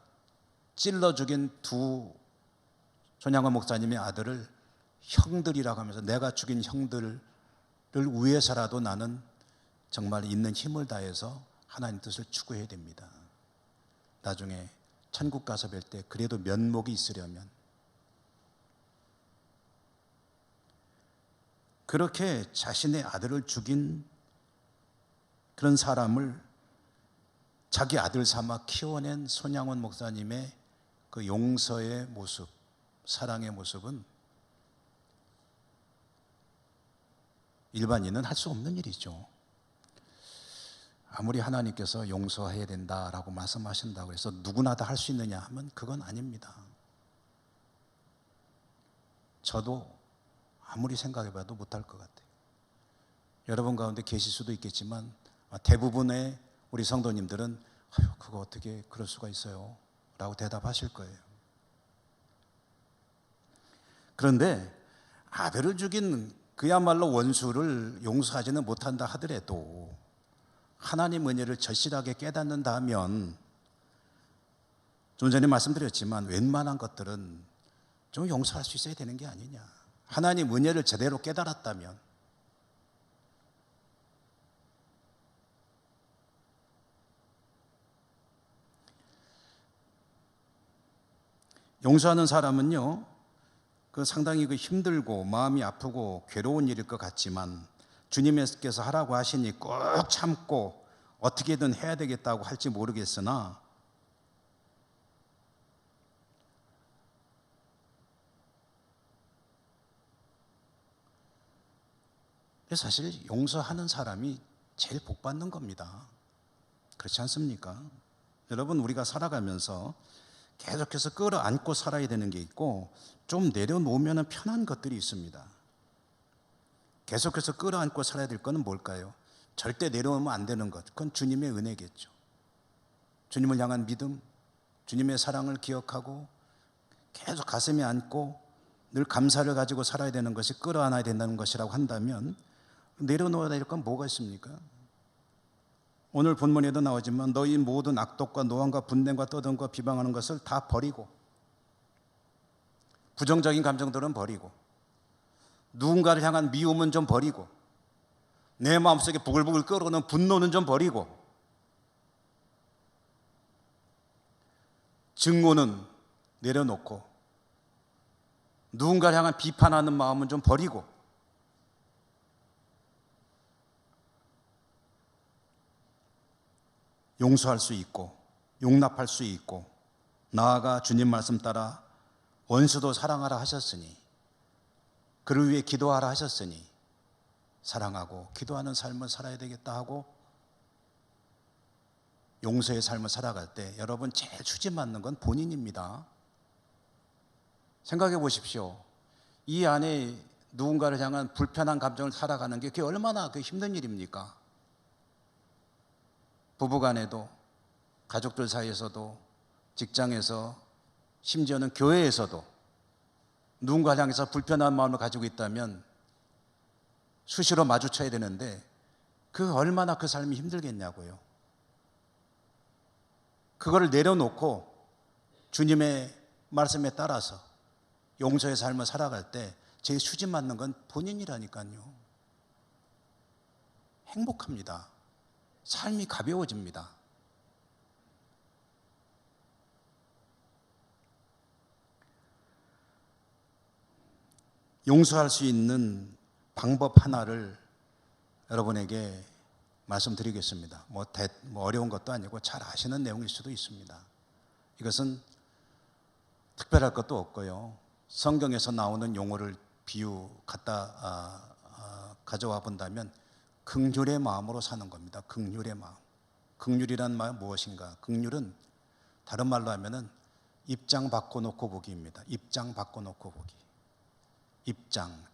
찔러 죽인 두 손양원 목사님의 아들을 형들이라고 하면서 내가 죽인 형들을 위해서라도 나는 정말 있는 힘을 다해서 하나님 뜻을 추구해야 됩니다. 나중에 천국 가서 뵐 때 그래도 면목이 있으려면 그렇게 자신의 아들을 죽인 그런 사람을 자기 아들 삼아 키워낸 손양원 목사님의 그 용서의 모습, 사랑의 모습은 일반인은 할 수 없는 일이죠. 아무리 하나님께서 용서해야 된다라고 말씀하신다고 해서 누구나 다 할 수 있느냐 하면 그건 아닙니다. 저도 아무리 생각해봐도 못할 것 같아요. 여러분 가운데 계실 수도 있겠지만 대부분의 우리 성도님들은 아유 그거 어떻게 그럴 수가 있어요 라고 대답하실 거예요. 그런데 아들을 죽인 그야말로 원수를 용서하지는 못한다 하더라도 하나님 은혜를 절실하게 깨닫는다면 좀 전에 말씀드렸지만 웬만한 것들은 좀 용서할 수 있어야 되는 게 아니냐. 하나님 은혜를 제대로 깨달았다면 용서하는 사람은요 그 상당히 그 힘들고 마음이 아프고 괴로운 일일 것 같지만 주님께서 하라고 하시니 꼭 참고 어떻게든 해야 되겠다고 할지 모르겠으나 사실 용서하는 사람이 제일 복 받는 겁니다. 그렇지 않습니까? 여러분, 우리가 살아가면서 계속해서 끌어안고 살아야 되는 게 있고 좀 내려놓으면 편한 것들이 있습니다. 계속해서 끌어안고 살아야 될 것은 뭘까요? 절대 내려오면 안 되는 것, 그건 주님의 은혜겠죠. 주님을 향한 믿음, 주님의 사랑을 기억하고 계속 가슴에 안고 늘 감사를 가지고 살아야 되는 것이 끌어안아야 된다는 것이라고 한다면 내려놓아야 될 건 뭐가 있습니까? 오늘 본문에도 나오지만 너희 모든 악독과 노함과 분냄과 떠듬과 비방하는 것을 다 버리고, 부정적인 감정들은 버리고, 누군가를 향한 미움은 좀 버리고, 내 마음속에 부글부글 끓어오는 분노는 좀 버리고, 증오는 내려놓고, 누군가를 향한 비판하는 마음은 좀 버리고, 용서할 수 있고 용납할 수 있고, 나아가 주님 말씀 따라 원수도 사랑하라 하셨으니, 그를 위해 기도하라 하셨으니 사랑하고 기도하는 삶을 살아야 되겠다 하고 용서의 삶을 살아갈 때 여러분 제일 추진맞는 건 본인입니다. 생각해 보십시오. 이 안에 누군가를 향한 불편한 감정을 살아가는 게 그게 얼마나 힘든 일입니까? 부부간에도, 가족들 사이에서도, 직장에서, 심지어는 교회에서도 누군가를 향해서 불편한 마음을 가지고 있다면 수시로 마주쳐야 되는데 그 얼마나 그 삶이 힘들겠냐고요. 그거를 내려놓고 주님의 말씀에 따라서 용서의 삶을 살아갈 때 제일 수진 맞는 건 본인이라니까요. 행복합니다. 삶이 가벼워집니다. 용서할 수 있는 방법 하나를 여러분에게 말씀드리겠습니다. 뭐 어려운 것도 아니고 잘 아시는 내용일 수도 있습니다. 이것은 특별할 것도 없고요. 성경에서 나오는 용어를 비유 갖다 가져와 본다면 긍휼의 마음으로 사는 겁니다. 긍휼의 마음. 긍휼이란 말 무엇인가? 긍휼은 다른 말로 하면은 입장 바꿔놓고 보기입니다. 입장 바꿔놓고 보기. 입장.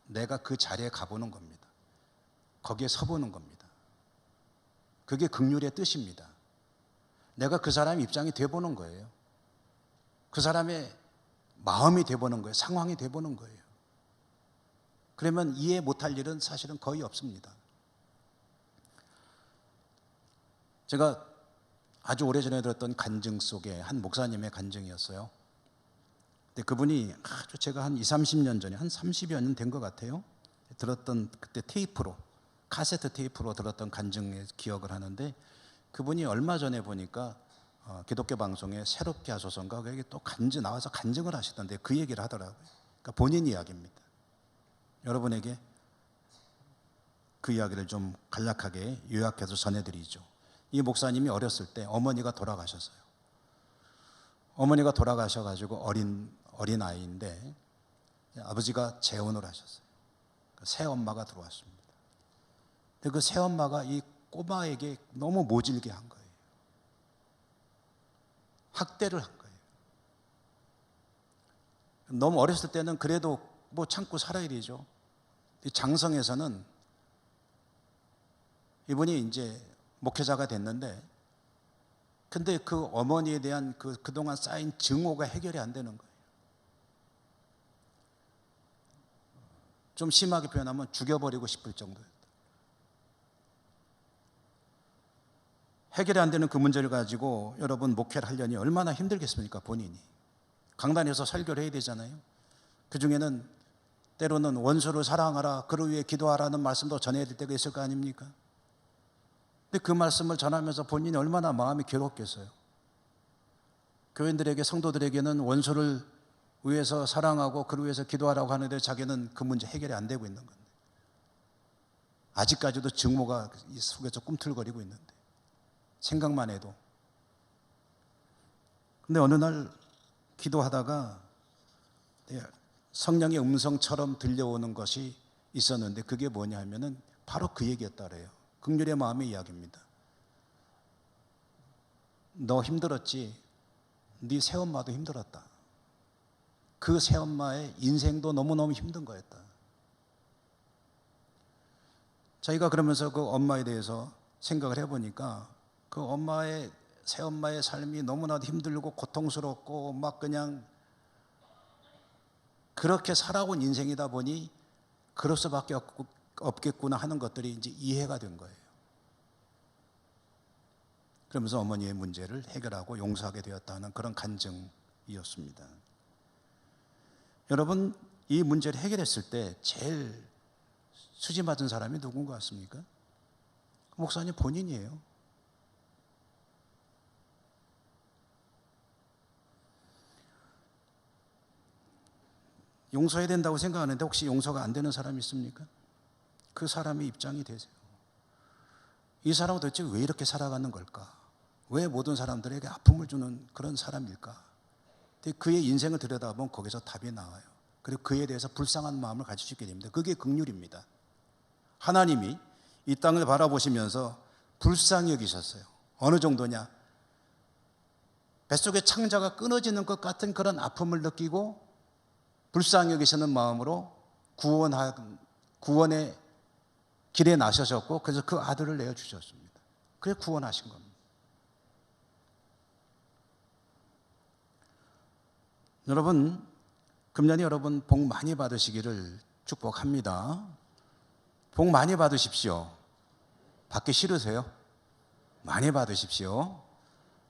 내가 그 자리에 가보는 겁니다. 거기에 서보는 겁니다. 그게 긍휼의 뜻입니다. 내가 그 사람의 입장이 돼보는 거예요. 그 사람의 마음이 돼보는 거예요. 상황이 돼보는 거예요. 그러면 이해 못할 일은 사실은 거의 없습니다. 제가 아주 오래전에 들었던 간증 속에 한 목사님의 간증이었어요. 근데 그분이 아주 제가 한 20, 30년 전에, 한 30여 년 된 것 같아요. 들었던 그때 테이프로, 카세트 테이프로 들었던 간증의 기억을 하는데, 그분이 얼마 전에 보니까 기독교 방송에 새롭게 하소서인가 거기 또 나와서 간증을 하시던데 그 얘기를 하더라고요. 그러니까 본인 이야기입니다. 여러분에게 그 이야기를 좀 간략하게 요약해서 전해드리죠. 이 목사님이 어렸을 때 어머니가 돌아가셨어요. 어머니가 돌아가셔가지고 어린 아이인데 아버지가 재혼을 하셨어요. 새 엄마가 들어왔습니다. 근데 그 새 엄마가 이 꼬마에게 너무 모질게 한 거예요. 학대를 한 거예요. 너무 어렸을 때는 그래도 뭐 참고 살아야 되죠. 장성에서는 이분이 이제 목회자가 됐는데, 근데 그 어머니에 대한 그동안 쌓인 증오가 해결이 안 되는 거예요. 좀 심하게 표현하면 죽여버리고 싶을 정도였다. 해결이 안 되는 그 문제를 가지고 여러분 목회를 하려니 얼마나 힘들겠습니까? 본인이 강단에서 설교를 해야 되잖아요. 그 중에는 때로는 원수를 사랑하라, 그를 위해 기도하라는 말씀도 전해야 될 때가 있을 거 아닙니까? 근데 그 말씀을 전하면서 본인이 얼마나 마음이 괴롭겠어요. 교인들에게, 성도들에게는 원수를 위해서 사랑하고 그를 위해서 기도하라고 하는데 자기는 그 문제 해결이 안 되고 있는 건데, 아직까지도 증오가 이 속에서 꿈틀거리고 있는데, 생각만 해도. 근데 어느 날 기도하다가 성령의 음성처럼 들려오는 것이 있었는데 그게 뭐냐 하면은 바로 그 얘기였다래요. 긍휼의 마음의 이야기입니다. 너 힘들었지? 네 새엄마도 힘들었다. 그 새엄마의 인생도 너무너무 힘든 거였다. 저희가 그러면서 그 엄마에 대해서 생각을 해보니까 그 새엄마의 삶이 너무나도 힘들고 고통스럽고 막 그냥 그렇게 살아온 인생이다 보니 그럴 수밖에 없겠구나 하는 것들이 이제 이해가 된 거예요. 그러면서 어머니의 문제를 해결하고 용서하게 되었다는 그런 간증이었습니다. 여러분, 이 문제를 해결했을 때 제일 수지 맞은 사람이 누군 것 같습니까? 목사님 본인이에요. 용서해야 된다고 생각하는데 혹시 용서가 안 되는 사람이 있습니까? 그 사람의 입장이 되세요. 이 사람은 도대체 왜 이렇게 살아가는 걸까? 왜 모든 사람들에게 아픔을 주는 그런 사람일까? 그의 인생을 들여다보면 거기서 답이 나와요. 그리고 그에 대해서 불쌍한 마음을 가질 수 있게 됩니다. 그게 긍휼입니다. 하나님이 이 땅을 바라보시면서 불쌍히 여기셨어요. 어느 정도냐? 뱃속의 창자가 끊어지는 것 같은 그런 아픔을 느끼고 불쌍히 여기시는 마음으로 구원의 길에 나서셨고, 그래서 그 아들을 내어주셨습니다. 그래서 구원하신 겁니다. 여러분, 금년에 여러분 복 많이 받으시기를 축복합니다. 복 많이 받으십시오. 받기 싫으세요? 많이 받으십시오.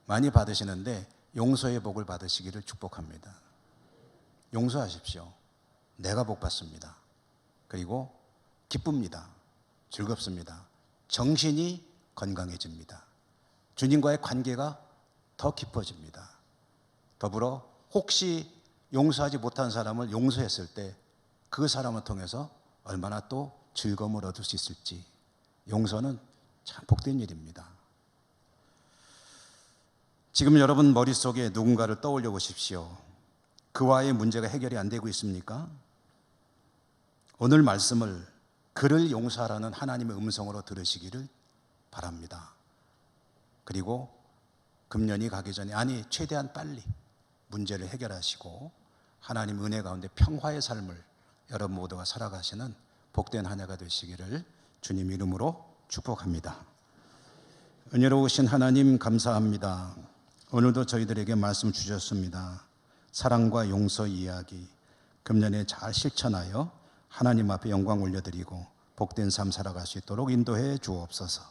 많이 받으시는데 용서의 복을 받으시기를 축복합니다. 용서하십시오. 내가 복 받습니다. 그리고 기쁩니다. 즐겁습니다. 정신이 건강해집니다. 주님과의 관계가 더 깊어집니다. 더불어 혹시 용서하지 못한 사람을 용서했을 때 그 사람을 통해서 얼마나 또 즐거움을 얻을 수 있을지, 용서는 참 복된 일입니다. 지금 여러분 머릿속에 누군가를 떠올려 보십시오. 그와의 문제가 해결이 안 되고 있습니까? 오늘 말씀을 그를 용서하라는 하나님의 음성으로 들으시기를 바랍니다. 그리고 금년이 가기 전에, 아니 최대한 빨리 문제를 해결하시고 하나님 은혜 가운데 평화의 삶을 여러분 모두가 살아가시는 복된 한 해가 되시기를 주님 이름으로 축복합니다. 은혜로우신 하나님 감사합니다. 오늘도 저희들에게 말씀 주셨습니다. 사랑과 용서 이야기 금년에 잘 실천하여 하나님 앞에 영광 올려드리고 복된 삶 살아갈 수 있도록 인도해 주옵소서.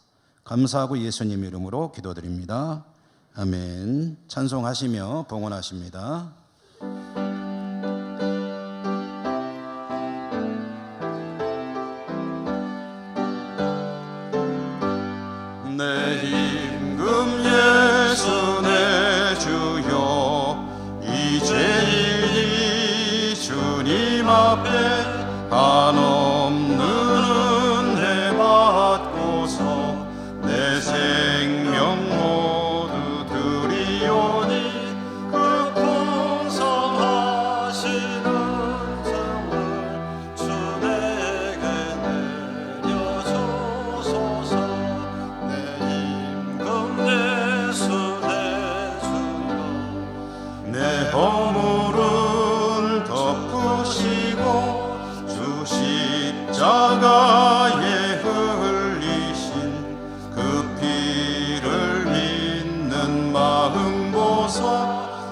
감사하고 예수님 이름으로 기도드립니다. 아멘. 찬송하시며 봉헌하십니다. 내 임금 예수 내 주여, 이제 이 주님 앞에 한없는 은혜 받고서 내 생명 모두 드리오니, 그 풍성하신 은총을 주 내게 내려주소서. 내 임금 예수 내 주여, 내 허물을 덮으시고 주 십자가에 흘리신 그 피를 믿는 마음 보소.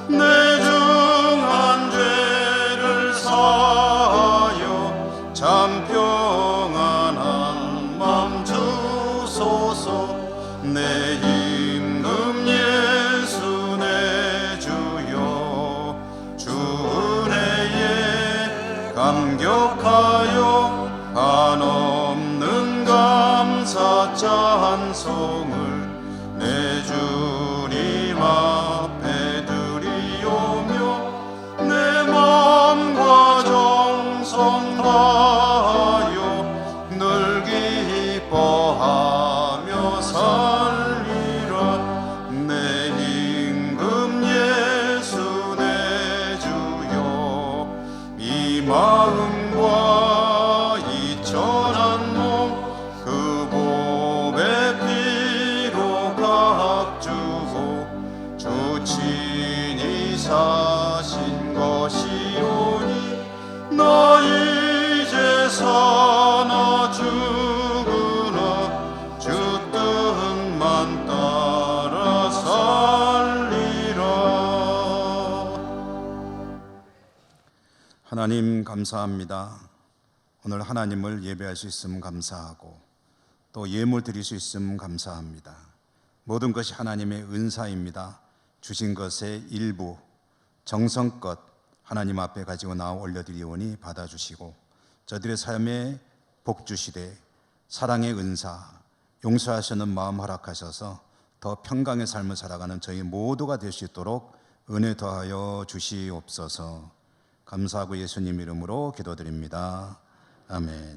내 중한 죄를 사하여 참 평안한 맘 주소서. 내 임금 예수 내 주여, 주 은혜에 감격하여 한없는 감사 찬송을 내 주님 앞에 드리오며, 내 마음과 정성 다하여 늘 기뻐하며 살리라. 내 임금 예수 내 주여, 이 마음과 이 하나님 감사합니다. 오늘 하나님을 예배할 수 있음 감사하고 또 예물 드릴 수 있음 감사합니다. 모든 것이 하나님의 은사입니다. 주신 것의 일부 정성껏 하나님 앞에 가지고 나와 올려드리오니 받아주시고 저들의 삶에 복 주시되 사랑의 은사 용서하시는 마음 허락하셔서 더 평강의 삶을 살아가는 저희 모두가 될 수 있도록 은혜 더하여 주시옵소서. 감사하고 예수님 이름으로 기도드립니다. 아멘.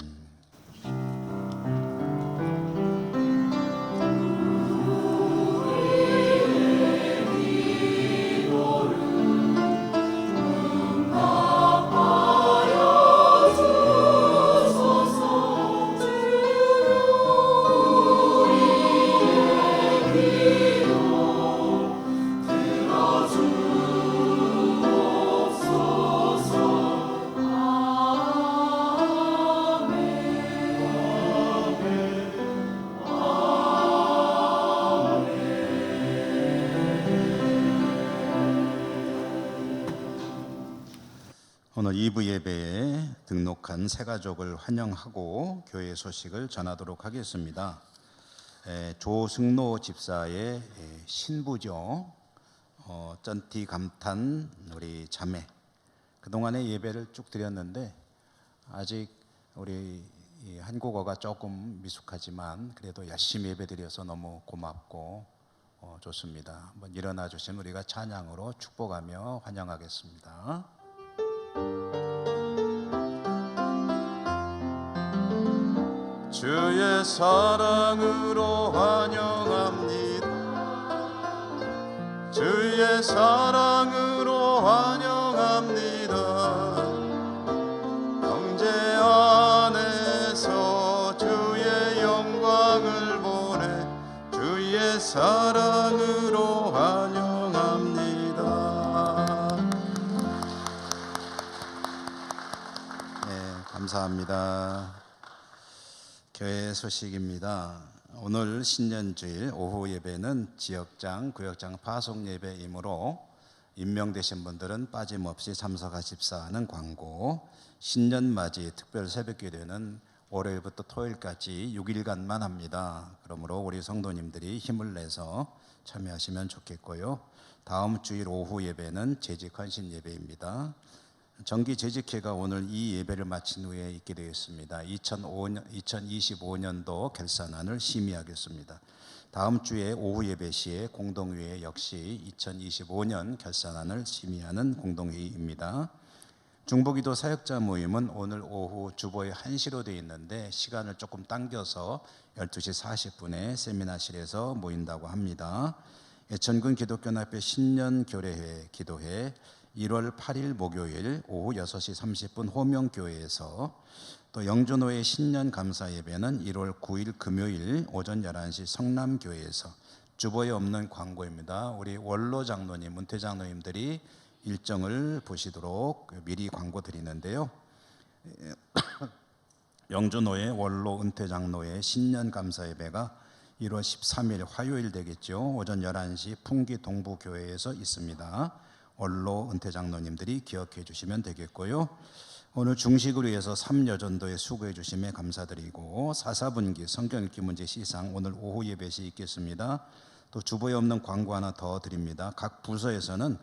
오늘 2부 예배에 등록한 새가족을 환영하고 교회 소식을 전하도록 하겠습니다. 조승로 집사의 신부죠. 쩐티 감탄 우리 자매. 그동안의 예배를 쭉 드렸는데 아직 우리 한국어가 조금 미숙하지만 그래도 열심히 예배 드려서 너무 고맙고 좋습니다. 한번 일어나 주신 우리가 찬양으로 축복하며 환영하겠습니다. 주의 사랑으로 환영합니다. 주의 사랑으로 환영합니다. 형제 안에서 주의 영광을 보내 주의 사랑으로 환영합니다. 네, 감사합니다. 교회 소식입니다. 오늘 신년주일 오후 예배는 지역장, 구역장 파송 예배이므로 임명되신 분들은 빠짐없이 참석하십사 하는 광고. 신년맞이 특별 새벽기도는 월요일부터 토요일까지 6일간만 합니다. 그러므로 우리 성도님들이 힘을 내서 참여하시면 좋겠고요. 다음 주일 오후 예배는 재직 헌신 예배입니다. 정기 재직회가 오늘 이 예배를 마친 후에 있게 되었습니다. 2025년도 결산안을 심의하겠습니다. 다음 주에 오후 예배 시에 공동회의 역시 2025년 결산안을 심의하는 공동회의입니다. 중보기도 사역자 모임은 오늘 오후 주보에 1시로 되어 있는데 시간을 조금 당겨서 12시 40분에 세미나실에서 모인다고 합니다. 예천군 기독교연합회 신년교례회 기도회 1월 8일 목요일 오후 6시 30분 호명교회에서 또 영주노회 신년 감사 예배는 1월 9일 금요일 오전 11시 성남교회에서 주보에 없는 광고입니다. 우리 원로 장로님, 문태 장로님들이 일정을 보시도록 미리 광고 드리는데요. 영주노회 원로 은퇴 장로의 신년 감사 예배가 1월 13일 화요일 되겠죠. 오전 11시 풍기 동부교회에서 있습니다. 원로 은퇴 장로님들이 기억해 주시면 되겠고요. 오늘 중식을 위해서 3여전도에 수고해 주심에 감사드리고 4분기 성경 읽기 문제 시상 오늘 오후 예배 시 있겠습니다. 또 주보에 없는 광고 하나 더 드립니다. 각 부서에서는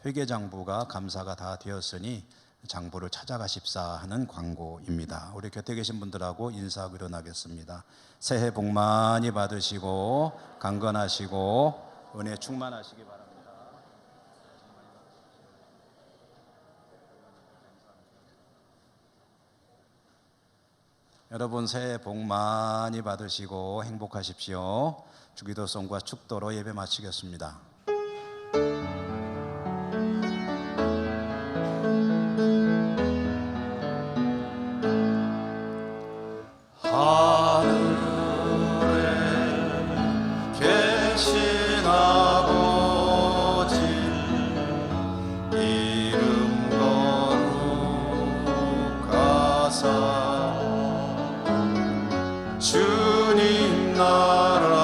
회계장부가 감사가 다 되었으니 장부를 찾아가십사 하는 광고입니다. 우리 곁에 계신 분들하고 인사하고 일어나겠습니다. 새해 복 많이 받으시고 강건하시고 은혜 충만하시기 바랍니다. 여러분 새해 복 많이 받으시고 행복하십시오. 주기도송과 축도로 예배 마치겠습니다. 주님 나라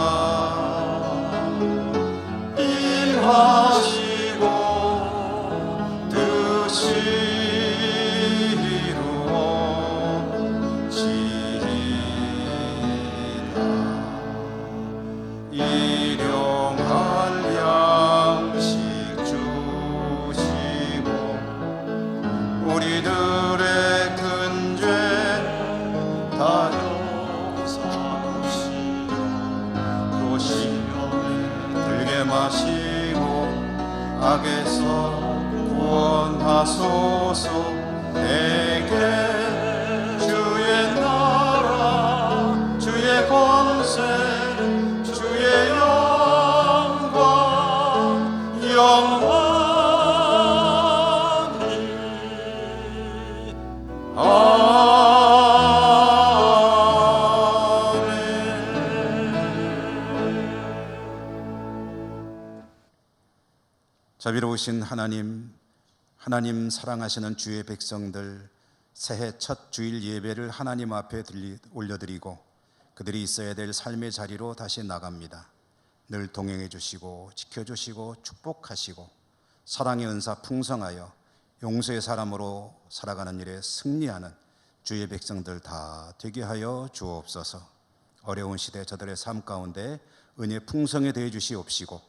임하시고 뜻이 시험에 들게 마시고 악에서 구원하소서. 내게 주의 나라 주의 권세 주의 영광 영원히 자비로우신 하나님 사랑하시는 주의 백성들, 새해 첫 주일 예배를 하나님 앞에 올려드리고 그들이 있어야 될 삶의 자리로 다시 나갑니다. 늘 동행해 주시고 지켜주시고 축복하시고 사랑의 은사 풍성하여 용서의 사람으로 살아가는 일에 승리하는 주의 백성들 다 되게 하여 주옵소서. 어려운 시대 저들의 삶 가운데 은혜 풍성히 대해 주시옵시고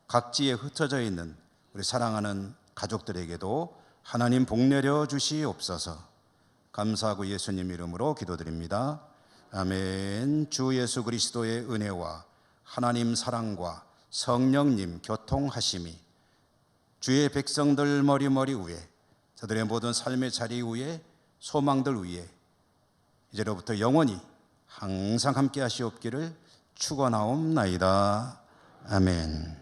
각지에 흩어져 있는 우리 사랑하는 가족들에게도 하나님 복 내려 주시옵소서. 감사하고 예수님 이름으로 기도드립니다. 아멘. 주 예수 그리스도의 은혜와 하나님 사랑과 성령님 교통하심이 주의 백성들 머리머리 위에, 저들의 모든 삶의 자리 위에, 소망들 위에 이제로부터 영원히 항상 함께 하시옵기를 축원하옵나이다. 아멘.